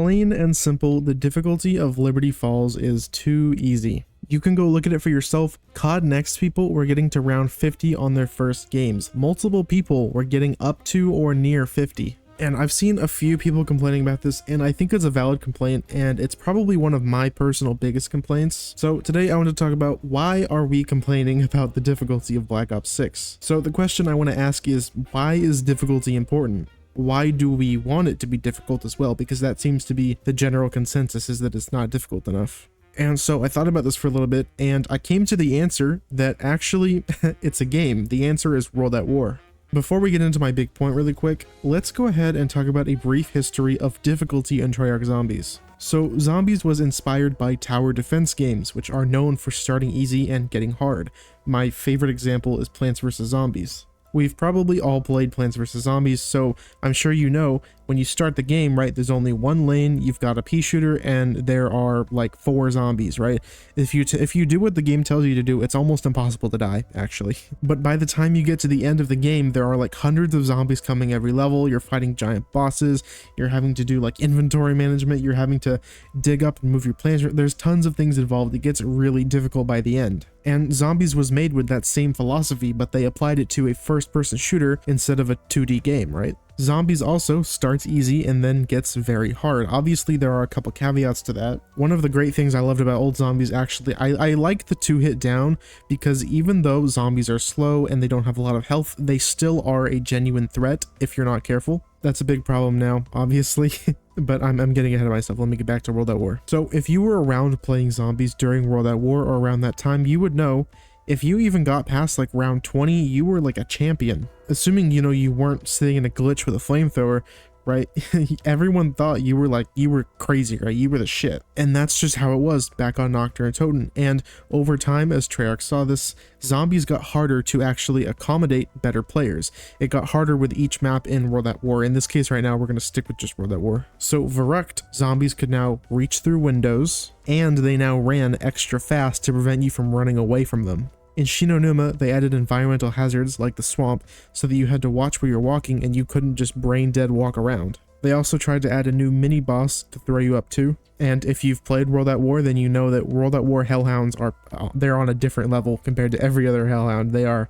Plain and simple, the difficulty of Liberty Falls is too easy. You can go look at it for yourself. COD Next people were getting to round 50 on their first games. Multiple people were getting up to or near 50. And I've seen a few people complaining about this, and I think it's a valid complaint, and it's probably one of my personal biggest complaints. So today I want to talk about why are we complaining about the difficulty of Black Ops 6. So the question I want to ask is, why is difficulty important? Why do we want it to be difficult as well? Because that seems to be the general consensus, is that it's not difficult enough. And so I thought about this for a little bit, and I came to the answer that actually it's a game. The answer is World at War. Before we get into my big point really quick, let's go ahead and talk about a brief history of difficulty in Treyarch Zombies. So Zombies was inspired by tower defense games, which are known for starting easy and getting hard. My favorite example is Plants vs. Zombies. We've probably all played Plants vs. Zombies, so I'm sure you know when you start the game, right, there's only one lane, you've got a pea shooter, and there are like 4 zombies, right? If you do what the game tells you to do, it's almost impossible to die, actually. But by the time you get to the end of the game, there are like hundreds of zombies coming every level, you're fighting giant bosses, you're having to do like inventory management, you're having to dig up and move your plants, there's tons of things involved. It gets really difficult by the end. And Zombies was made with that same philosophy, but they applied it to a first-person shooter instead of a 2D game, right? Zombies also starts easy and then gets very hard. Obviously, there are a couple caveats to that. One of the great things I loved about old Zombies, actually, I like the 2-hit down, because even though zombies are slow and they don't have a lot of health, they still are a genuine threat if you're not careful. That's a big problem now, obviously, but I'm getting ahead of myself. Let me get back to World at War. So if you were around playing Zombies during World at War or around that time, you would know if you even got past like round 20, you were like a champion. Assuming, you know, you weren't sitting in a glitch with a flamethrower, right? Everyone thought you were crazy, right? You were the shit. And that's just how it was back on Nocturne and Toten. And over time, as Treyarch saw this, Zombies got harder to actually accommodate better players. It got harder with each map in World at War. In this case right now, we're going to stick with just World at War. So Verrucht, Zombies could now reach through windows, and they now ran extra fast to prevent you from running away from them. In Shinonuma, they added environmental hazards like the swamp so that you had to watch where you're walking and you couldn't just brain dead walk around. They also tried to add a new mini boss to throw you up to. And if you've played World at War, then you know that World at War Hellhounds they're on a different level compared to every other Hellhound. They are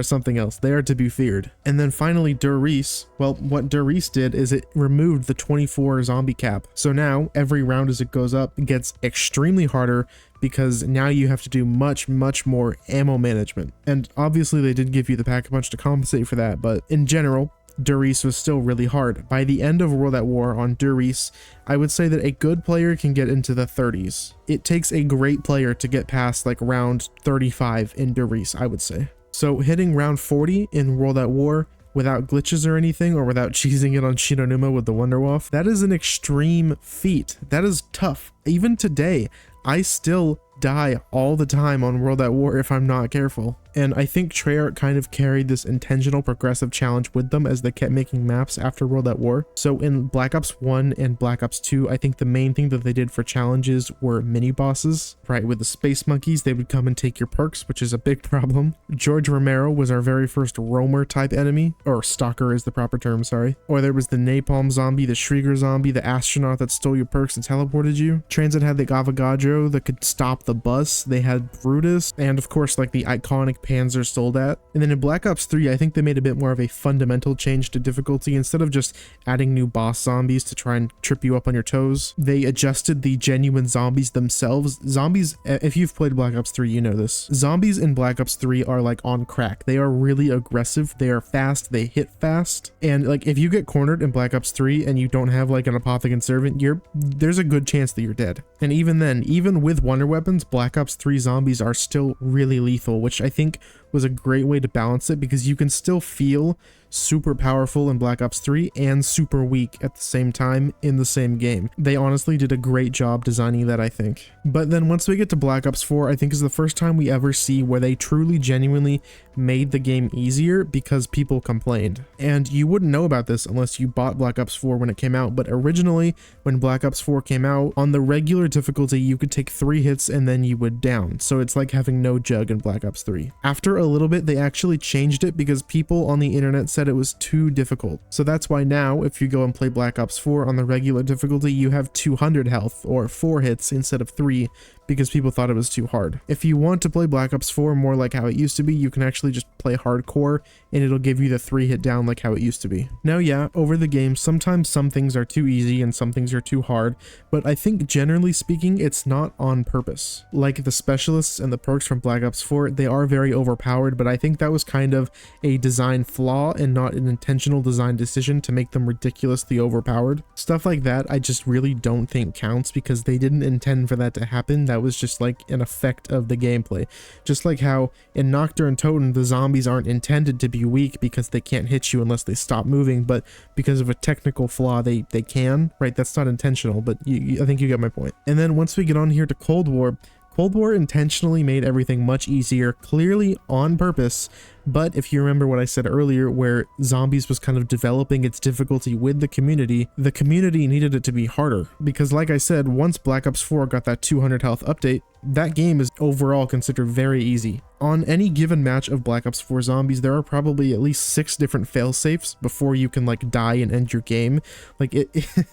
something else. They are to be feared. And then finally, Der Riese. Well, what Der Riese did is it removed the 24 zombie cap. So now every round as it goes up, it gets extremely harder because now you have to do much more ammo management. And obviously they did give you the pack-a-punch to compensate for that, but in general, Der Riese was still really hard. By the end of World at War on Der Riese, I would say that a good player can get into the 30s. It takes a great player to get past like round 35 in Der Riese, I would say. So hitting round 40 in World at War without glitches or anything, or without cheesing it on Shinonuma with the Wunderwaffe, that is an extreme feat. That is tough. Even today, I still die all the time on World at War if I'm not careful. And I think Treyarch kind of carried this intentional progressive challenge with them as they kept making maps after World at War. So in Black Ops 1 and Black Ops 2, I think the main thing that they did for challenges were mini bosses, right? With the space monkeys, they would come and take your perks, which is a big problem. George Romero was our very first roamer type enemy, or stalker is the proper term, sorry. Or there was the napalm zombie, the Shrieger zombie, the astronaut that stole your perks and teleported you. Transit had the Avogadro that could stop the bus. They had Brutus, and of course like the iconic Panzer Soldat. And then in Black Ops 3, I think they made a bit more of a fundamental change to difficulty. Instead of just adding new boss zombies to try and trip you up on your toes, they adjusted the genuine zombies themselves. Zombies, if you've played Black Ops 3, you know this. Zombies in Black Ops 3 are like on crack. They are really aggressive, they are fast, they hit fast, and like if you get cornered in Black Ops 3 and you don't have like an Apothecon Servant, there's a good chance that you're dead. And even then, even with wonder weapons, Black Ops 3 zombies are still really lethal, which I think was a great way to balance it, because you can still feel super powerful in Black Ops 3 and super weak at the same time in the same game. They honestly did a great job designing that, I think. But then once we get to Black Ops 4, I think is the first time we ever see where they truly genuinely made the game easier because people complained. And you wouldn't know about this unless you bought Black Ops 4 when it came out, but originally when Black Ops 4 came out, on the regular difficulty you could take 3 hits and then you would down. So it's like having no jug in Black Ops 3. After a little bit, they actually changed it because people on the internet said it was too difficult. So that's why now, if you go and play Black Ops 4 on the regular difficulty, you have 200 health or 4 hits instead of 3 because people thought it was too hard. If you want to play Black Ops 4 more like how it used to be, you can actually just play hardcore and it'll give you the 3 hit down like how it used to be. Now yeah, over the game, sometimes some things are too easy and some things are too hard, but I think generally speaking, it's not on purpose. Like the specialists and the perks from Black Ops 4, they are very overpowered, but I think that was kind of a design flaw and not an intentional design decision to make them ridiculously overpowered. Stuff like that I just really don't think counts because they didn't intend for that to happen. That was just like an effect of the gameplay. Just like how in Nocturne and Totem, the zombies aren't intended to be weak because they can't hit you unless they stop moving, but because of a technical flaw, they can, right? That's not intentional, but I think you get my point. And then once we get on here to Cold War, Cold War intentionally made everything much easier, clearly on purpose. But if you remember what I said earlier, where Zombies was kind of developing its difficulty with the community needed it to be harder. Because like I said, once Black Ops 4 got that 200 health update, that game is overall considered very easy. On any given match of Black Ops 4 Zombies, there are probably at least 6 different failsafes before you can like die and end your game. Like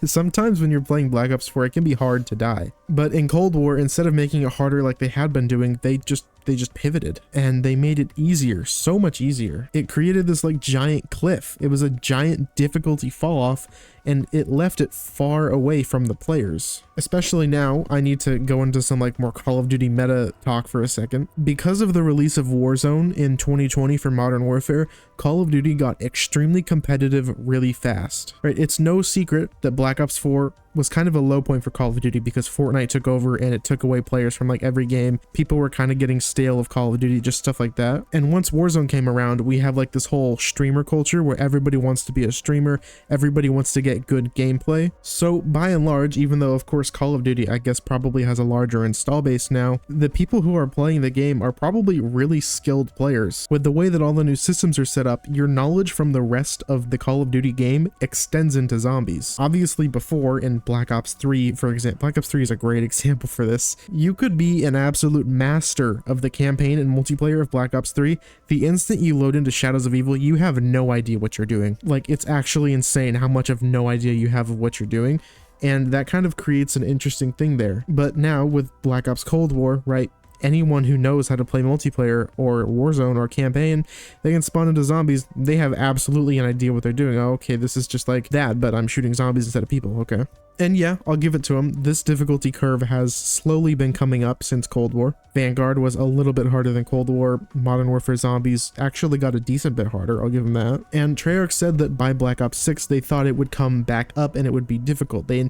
sometimes when you're playing Black Ops 4, it can be hard to die. But in Cold War, instead of making it harder like they had been doing, they just pivoted and they made it easier, so much easier. It created this like giant cliff. It was a giant difficulty fall off and it left it far away from the players. Especially now, I need to go into some like more Call of Duty meta talk for a second. Because of the release of Warzone in 2020 for Modern Warfare, Call of Duty got extremely competitive really fast, right? It's no secret that Black Ops 4 was kind of a low point for Call of Duty because Fortnite took over and it took away players from like every game. People were kind of getting stale of Call of Duty, just stuff like that. And once Warzone came around, we have like this whole streamer culture where everybody wants to be a streamer, everybody wants to get good gameplay. So by and large, even though of course Call of Duty I guess probably has a larger install base now, the people who are playing the game are probably really skilled players. With the way that all the new systems are set up, your knowledge from the rest of the Call of Duty game extends into Zombies. Obviously before in Black Ops 3, for example, Black Ops 3 is a great example for this. You could be an absolute master of the campaign and multiplayer of Black Ops 3. The instant you load into Shadows of Evil, you have no idea what you're doing. Like, it's actually insane how much of no idea you have of what you're doing. And that kind of creates an interesting thing there. But now with Black Ops Cold War, right? Anyone who knows how to play multiplayer or Warzone or campaign, they can spawn into zombies. They have absolutely an idea what they're doing. Oh, okay, this is just like that, but I'm shooting zombies instead of people. Okay. And yeah, I'll give it to him. This difficulty curve has slowly been coming up since Cold War. Vanguard was a little bit harder than Cold War. Modern Warfare Zombies actually got a decent bit harder, I'll give them that. And Treyarch said that by Black Ops 6, they thought it would come back up and it would be difficult. They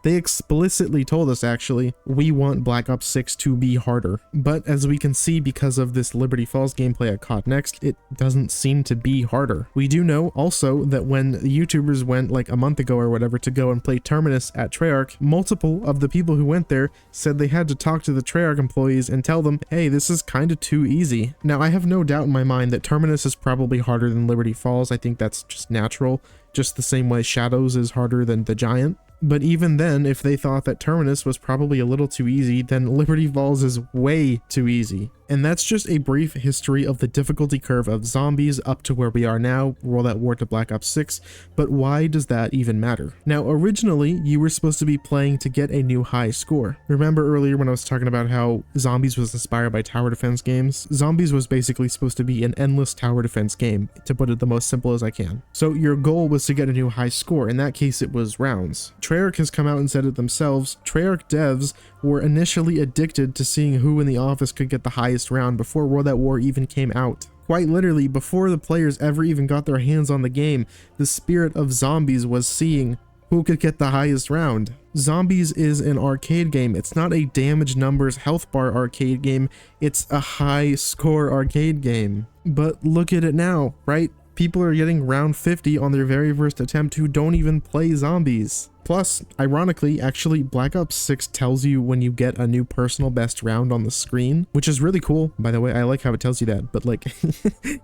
explicitly told us actually, we want Black Ops 6 to be harder. But as we can see, because of this Liberty Falls gameplay at COD Next, it doesn't seem to be harder. We do know also that when YouTubers went like a month ago or whatever to go and play Terminus at Treyarch, multiple of the people who went there said they had to talk to the Treyarch employees and tell them, hey, this is kind of too easy. Now, I have no doubt in my mind that Terminus is probably harder than Liberty Falls. I think that's just natural, just the same way Shadows is harder than the Giant. But even then, if they thought that Terminus was probably a little too easy, then Liberty Falls is way too easy. And that's just a brief history of the difficulty curve of Zombies up to where we are now, World at War to Black Ops 6, but why does that even matter? Now, originally, you were supposed to be playing to get a new high score. Remember earlier when I was talking about how Zombies was inspired by tower defense games? Zombies was basically supposed to be an endless tower defense game, to put it the most simple as I can. So your goal was to get a new high score, in that case it was rounds. Treyarch has come out and said it themselves. Treyarch devs were initially addicted to seeing who in the office could get the highest round before World at War even came out. Quite literally, before the players ever even got their hands on the game, the spirit of Zombies was seeing who could get the highest round. Zombies is an arcade game. It's not a damage numbers health bar arcade game. It's a high score arcade game. But look at it now, right? People are getting round 50 on their very first attempt who don't even play Zombies. Plus, ironically, actually, Black Ops 6 tells you when you get a new personal best round on the screen, which is really cool. By the way, I like how it tells you that, but like,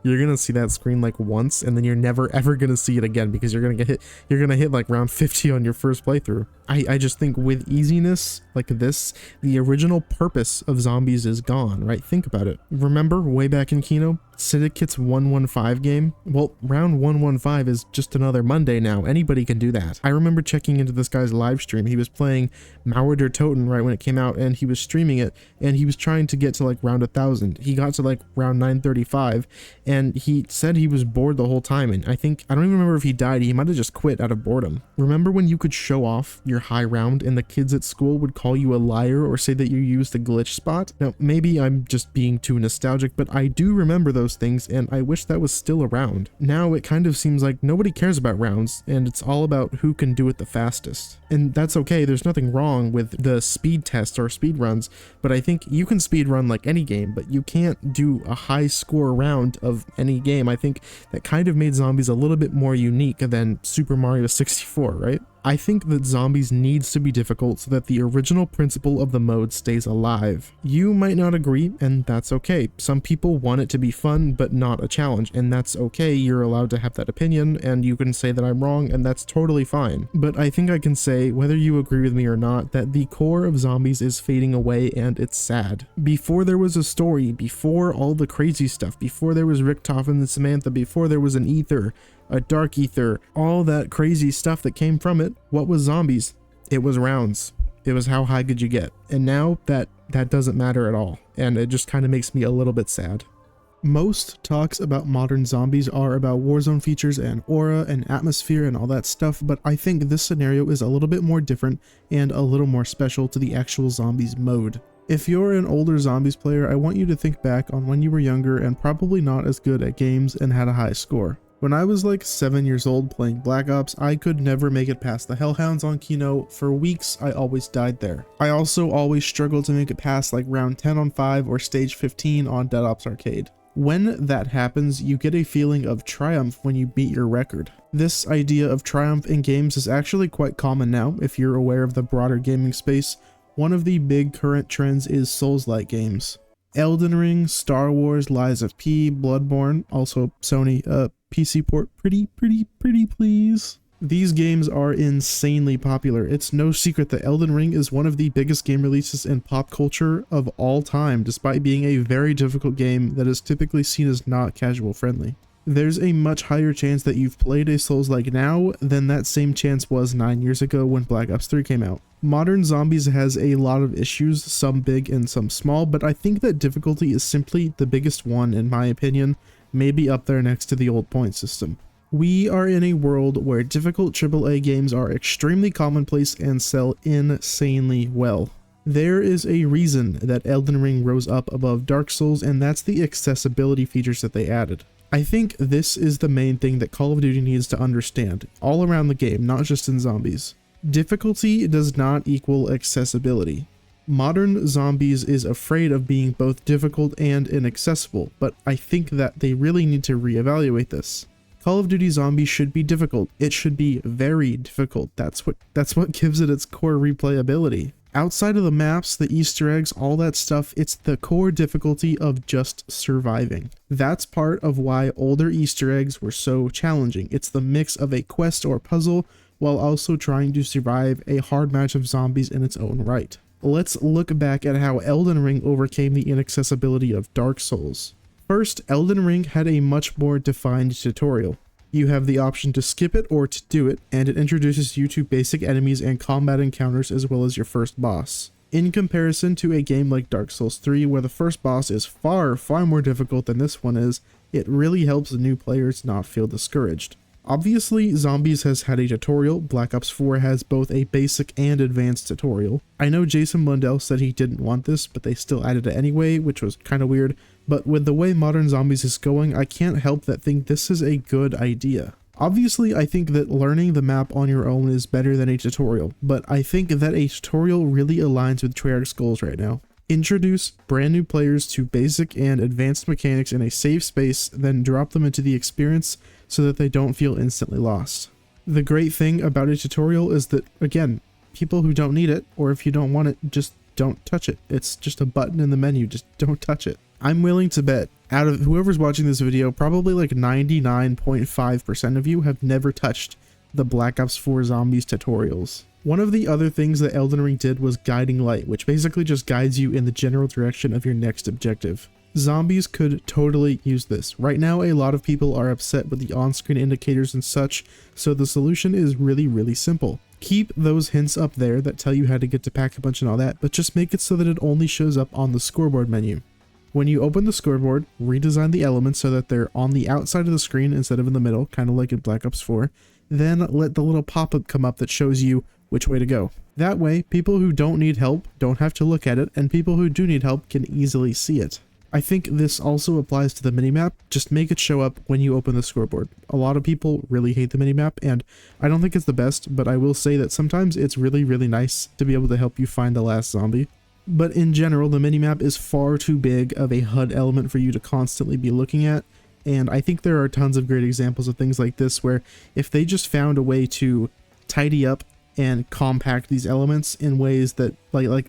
you're gonna see that screen like once, and then you're never ever gonna see it again because you're gonna hit like round 50 on your first playthrough. I just think with easiness like this, the original purpose of zombies is gone, right? Think about it. Remember way back in Kino, Syndicate's 115 game? Well, round 115 is just another Monday now. Anybody can do that. I remember checking into this guy's live stream. He was playing Mauer der Toten right when it came out, and he was streaming it, and he was trying to get to like round 1000. He got to like round 935, and he said he was bored the whole time, and I don't even remember if he died. He might have just quit out of boredom. Remember when you could show off your high round and the kids at school would call you a liar or say that you used a glitch spot? Now, maybe I'm just being too nostalgic, but I do remember those things, and I wish that was still around. Now it kind of seems like nobody cares about rounds, and it's all about who can do it the fastest. And that's okay, there's nothing wrong with the speed tests or speed runs, but I think you can speed run like any game, but you can't do a high score round of any game. I think that kind of made zombies a little bit more unique than Super Mario 64, right? I think that zombies needs to be difficult so that the original principle of the mode stays alive. You might not agree, and that's okay. Some people want it to be fun, but not a challenge, and that's okay. You're allowed to have that opinion, and you can say that I'm wrong, and that's totally fine. But I think I can say, whether you agree with me or not, that the core of zombies is fading away, and it's sad. Before there was a story, before all the crazy stuff, before there was Richtofen and Samantha, before there was an ether, a dark ether, all that crazy stuff that came from it, what was zombies? It was rounds. It was how high could you get. And now that doesn't matter at all. And it just kind of makes me a little bit sad. Most talks about modern zombies are about Warzone features and aura and atmosphere and all that stuff, but I think this scenario is a little bit more different and a little more special to the actual zombies mode. If you're an older zombies player, I want you to think back on when you were younger and probably not as good at games and had a high score. When I was like 7 years old playing Black Ops, I could never make it past the Hellhounds on Kino. For weeks, I always died there. I also always struggled to make it past like round 10 on 5 or stage 15 on Dead Ops Arcade. When that happens, you get a feeling of triumph when you beat your record. This idea of triumph in games is actually quite common now, if you're aware of the broader gaming space. One of the big current trends is Souls-like games. Elden Ring, Star Wars, Lies of P, Bloodborne, also Sony, PC port, pretty please. These games are insanely popular. It's no secret that Elden Ring is one of the biggest game releases in pop culture of all time, despite being a very difficult game that is typically seen as not casual friendly. There's a much higher chance that you've played a Souls-like now than that same chance was 9 years ago when Black Ops 3 came out. Modern Zombies has a lot of issues, some big and some small, but I think that difficulty is simply the biggest one in my opinion, maybe up there next to the old point system. We are in a world where difficult AAA games are extremely commonplace and sell insanely well. There is a reason that Elden Ring rose up above Dark Souls, and that's the accessibility features that they added. I think this is the main thing that Call of Duty needs to understand, all around the game, not just in zombies. Difficulty does not equal accessibility. Modern Zombies is afraid of being both difficult and inaccessible, but I think that they really need to reevaluate this. Call of Duty Zombies should be difficult. It should be very difficult. That's what gives it its core replayability. Outside of the maps, the Easter eggs, all that stuff, it's the core difficulty of just surviving. That's part of why older Easter eggs were so challenging. It's the mix of a quest or puzzle while also trying to survive a hard match of zombies in its own right. Let's look back at how Elden Ring overcame the inaccessibility of Dark Souls. First, Elden Ring had a much more defined tutorial. You have the option to skip it or to do it, and it introduces you to basic enemies and combat encounters as well as your first boss. In comparison to a game like Dark Souls 3, where the first boss is far more difficult than this one is, it really helps new players not feel discouraged. Obviously, Zombies has had a tutorial. Black Ops 4 has both a basic and advanced tutorial. I know Jason Blundell said he didn't want this, but they still added it anyway, which was kind of weird. But with the way Modern Zombies is going, I can't help but think this is a good idea. Obviously, I think that learning the map on your own is better than a tutorial, but I think that a tutorial really aligns with Treyarch's goals right now. Introduce brand new players to basic and advanced mechanics in a safe space, then drop them into the experience so that they don't feel instantly lost. The great thing about a tutorial is that, again, people who don't need it, or if you don't want it, just don't touch it. It's just a button in the menu, just don't touch it. I'm willing to bet out of whoever's watching this video, probably like 99.5% of you have never touched the Black Ops 4 Zombies tutorials. One of the other things that Elden Ring did was guiding light, which basically just guides you in the general direction of your next objective. Zombies could totally use this. Right now, a lot of people are upset with the on-screen indicators and such, so the solution is really simple. Keep those hints up there that tell you how to get to Pack-a-Punch and all that, but just make it so that it only shows up on the scoreboard menu. When you open the scoreboard, redesign the elements so that they're on the outside of the screen instead of in the middle, kind of like in Black Ops 4. Then let the little pop-up come up that shows you which way to go. That way, people who don't need help don't have to look at it, and people who do need help can easily see it. I think this also applies to the minimap. Just make it show up when you open the scoreboard. A lot of people really hate the minimap, and I don't think it's the best, but I will say that sometimes it's really nice to be able to help you find the last zombie. But in general, the minimap is far too big of a HUD element for you to constantly be looking at, and I think there are tons of great examples of things like this where if they just found a way to tidy up and compact these elements in ways that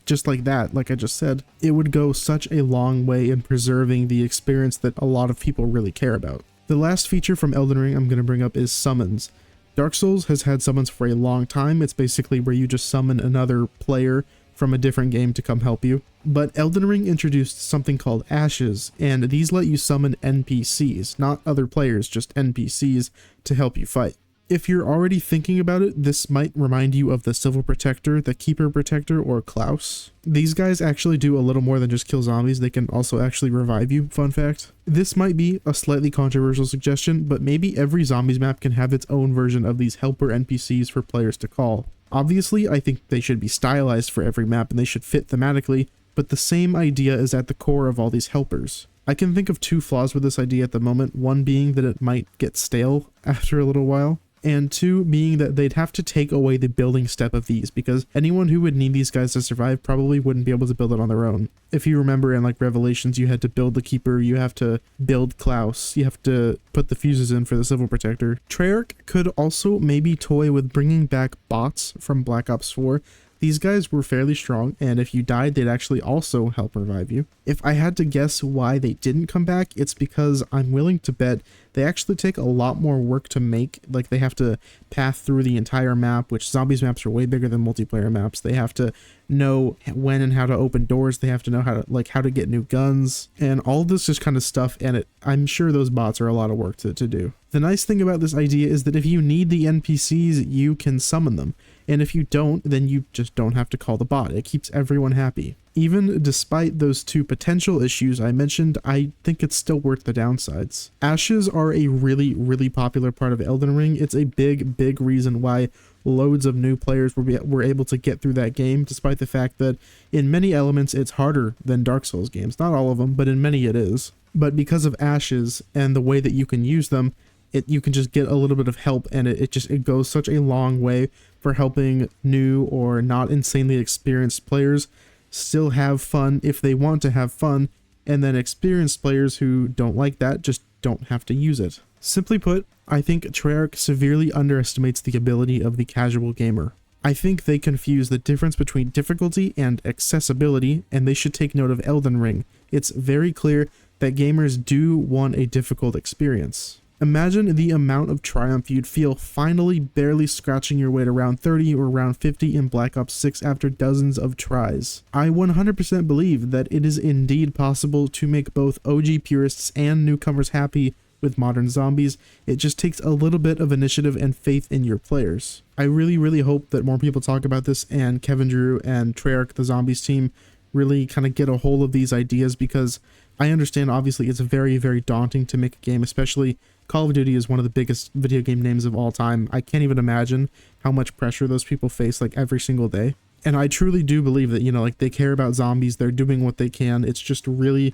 just like that, like I just said, it would go such a long way in preserving the experience that a lot of people really care about. The last feature from Elden Ring I'm going to bring up is summons. Dark Souls has had summons for a long time. It's basically where you just summon another player from a different game to come help you. But Elden Ring introduced something called Ashes, and these let you summon NPCs, not other players, just NPCs to help you fight. If you're already thinking about it, this might remind you of the Civil Protector, the Keeper Protector, or Klaus. These guys actually do a little more than just kill zombies, they can also actually revive you, fun fact. This might be a slightly controversial suggestion, but maybe every zombies map can have its own version of these helper NPCs for players to call. Obviously, I think they should be stylized for every map and they should fit thematically, but the same idea is at the core of all these helpers. I can think of two flaws with this idea at the moment, one being that it might get stale after a little while, and two being that they'd have to take away the building step of these, because anyone who would need these guys to survive probably wouldn't be able to build it on their own. If you remember in like Revelations, you had to build the Keeper, you have to build Klaus, you have to put the fuses in for the Civil Protector. Treyarch could also maybe toy with bringing back bots from Black Ops 4. These guys were fairly strong, and if you died, they'd actually also help revive you. If I had to guess why they didn't come back, it's because I'm willing to bet they actually take a lot more work to make. Like, they have to path through the entire map, which zombies maps are way bigger than multiplayer maps. They have to know when and how to open doors. They have to know how to get new guns, and all this just kind of stuff, and I'm sure those bots are a lot of work to do. The nice thing about this idea is that if you need the NPCs, you can summon them. And if you don't, then you just don't have to call the bot. It keeps everyone happy. Even despite those two potential issues I mentioned, I think it's still worth the downsides. Ashes are a really popular part of Elden Ring. It's a big reason why loads of new players were able to get through that game, despite the fact that in many elements it's harder than Dark Souls games. Not all of them, but in many it is. But because of Ashes and the way that you can use them, you can just get a little bit of help, and it goes such a long way for helping new or not insanely experienced players still have fun if they want to have fun, and then experienced players who don't like that just don't have to use it. Simply put, I think Treyarch severely underestimates the ability of the casual gamer. I think they confuse the difference between difficulty and accessibility, and they should take note of Elden Ring. It's very clear that gamers do want a difficult experience. Imagine the amount of triumph you'd feel finally barely scratching your way to round 30 or round 50 in Black Ops 6 after dozens of tries. I 100% believe that it is indeed possible to make both OG purists and newcomers happy with modern zombies. It just takes a little bit of initiative and faith in your players. I really hope that more people talk about this, and Kevin Drew and Treyarch, the zombies team, really kind of get a hold of these ideas, because I understand obviously it's very daunting to make a game, especially Call of Duty is one of the biggest video game names of all time. I can't even imagine how much pressure those people face like every single day. And I truly do believe that, like, they care about zombies, they're doing what they can. It's just really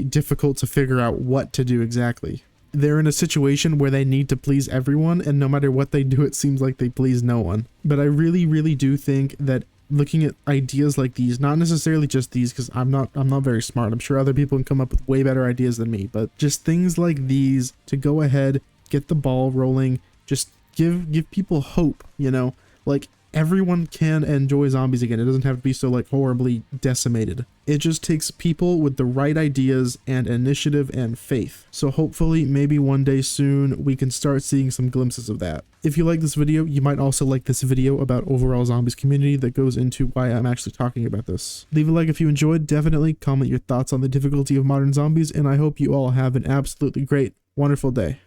difficult to figure out what to do exactly. They're in a situation where they need to please everyone, and no matter what they do, it seems like they please no one. But I really do think that looking at ideas like these, not necessarily just these, because I'm not very smart, I'm sure other people can come up with way better ideas than me, but just things like these to go ahead, get the ball rolling, just give people hope, you know, like everyone can enjoy zombies again. It doesn't have to be so like horribly decimated. It just takes people with the right ideas and initiative and faith. So hopefully maybe one day soon we can start seeing some glimpses of that. If you like this video, you might also like this video about overall zombies community that goes into why I'm actually talking about this. Leave a like if you enjoyed, definitely comment your thoughts on the difficulty of modern zombies, and I hope you all have an absolutely great, wonderful day.